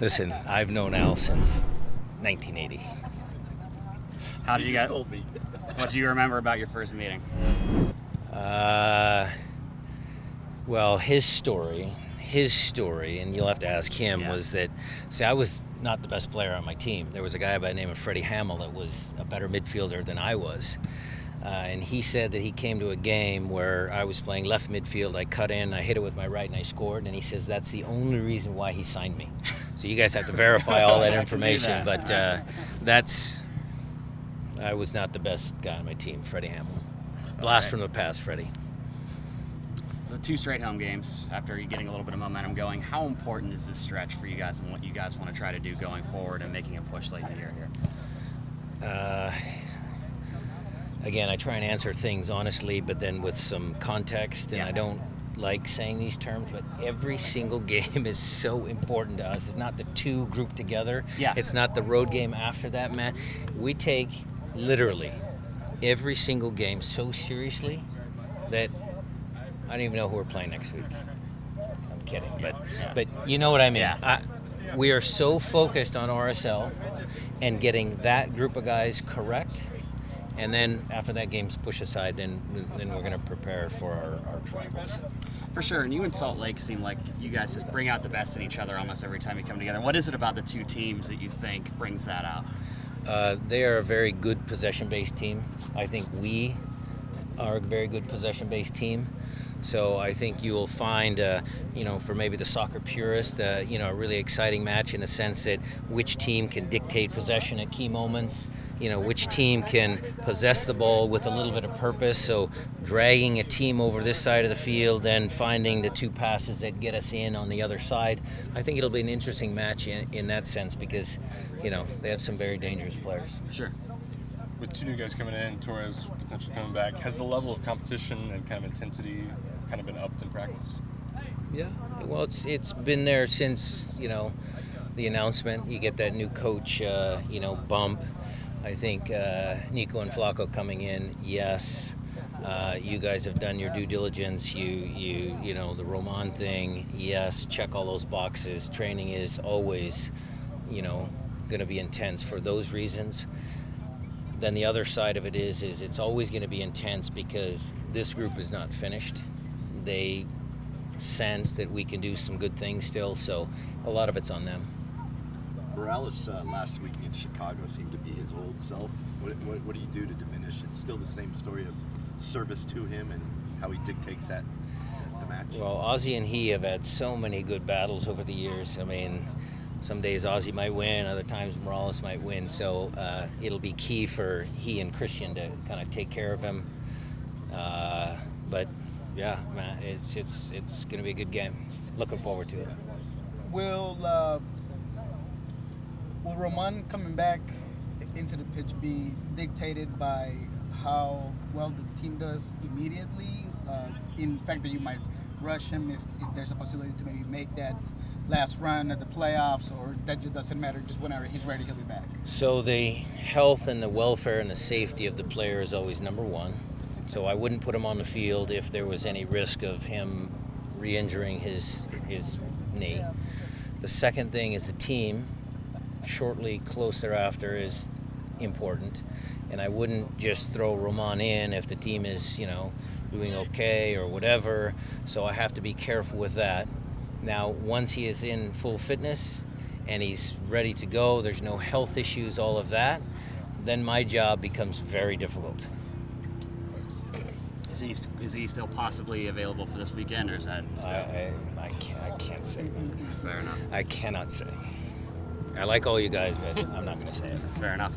Listen, I've known Al since 1980. How did you guys? Told me. What do you remember about your first meeting? Well, his story, and you'll have to ask him, was that, see, I was not the best player on my team. There was a guy by the name of Freddie Hamill that was a better midfielder than I was. And he said that he came to a game where I was playing left midfield. I cut in, I hit it with my right, and I scored. And he says that's the only reason why he signed me. So you guys have to verify all that information. But I was not the best guy on my team, Freddie Hamill. Blast from the past, Freddie. So 2 straight home games after you getting a little bit of momentum going. How important is this stretch for you guys and what you guys want to try to do going forward and making a push late in the year here? Again, I try and answer things honestly, but then with some context, and I don't like saying these terms, but every single game is so important to us. It's not the 2 grouped together. Yeah. It's not the road game after that, man. We take literally every single game so seriously that I don't even know who we're playing next week. I'm kidding, but you know what I mean. Yeah. We are so focused on RSL and getting that group of guys correct. And then after that game's pushed aside, then we're going to prepare for our trials. For sure. And you and Salt Lake seem like you guys just bring out the best in each other almost every time you come together. What is it about the 2 teams that you think brings that out? They are a very good possession-based team. I think we are a very good possession-based team. So I think you will find, for maybe the soccer purist, a really exciting match in the sense that which team can dictate possession at key moments, which team can possess the ball with a little bit of purpose. So dragging a team over this side of the field, then finding the 2 passes that get us in on the other side. I think it'll be an interesting match in that sense because, they have some very dangerous players. Sure. With 2 new guys coming in, Torres potentially coming back, has the level of competition and kind of intensity kind of been upped in practice? Yeah, well, it's been there since, the announcement. You get that new coach, bump. I think Nico and Flacco coming in, yes. You guys have done your due diligence. The Roman thing, yes. Check all those boxes. Training is always, going to be intense for those reasons. Then the other side of it is it's always going to be intense because this group is not finished. They sense that we can do some good things still, so a lot of it's on them. Morales last week in Chicago seemed to be his old self. What do you do to diminish? It's still the same story of service to him and how he dictates the match. Well, Ozzy and he have had so many good battles over the years. I mean, some days Ozzy might win, other times Morales might win. So it'll be key for he and Christian to kind of take care of him. But yeah, man, it's going to be a good game. Looking forward to it. Will Roman coming back into the pitch be dictated by how well the team does immediately? In fact, that you might rush him if there's a possibility to maybe make that last run at the playoffs, or that just doesn't matter, just whenever he's ready he'll be back? So the health and the welfare and the safety of the player is always number one. So I wouldn't put him on the field if there was any risk of him re-injuring his knee. The second thing is the team shortly close thereafter is important, and I wouldn't just throw Roman in if the team is doing okay or whatever. So I have to be careful with that. Now, once he is in full fitness and he's ready to go, there's no health issues, all of that, then my job becomes very difficult. Is he still possibly available for this weekend, or is that still? I can't say. Fair enough. I cannot say. I like all you guys, but I'm not going to say it. That's fair enough.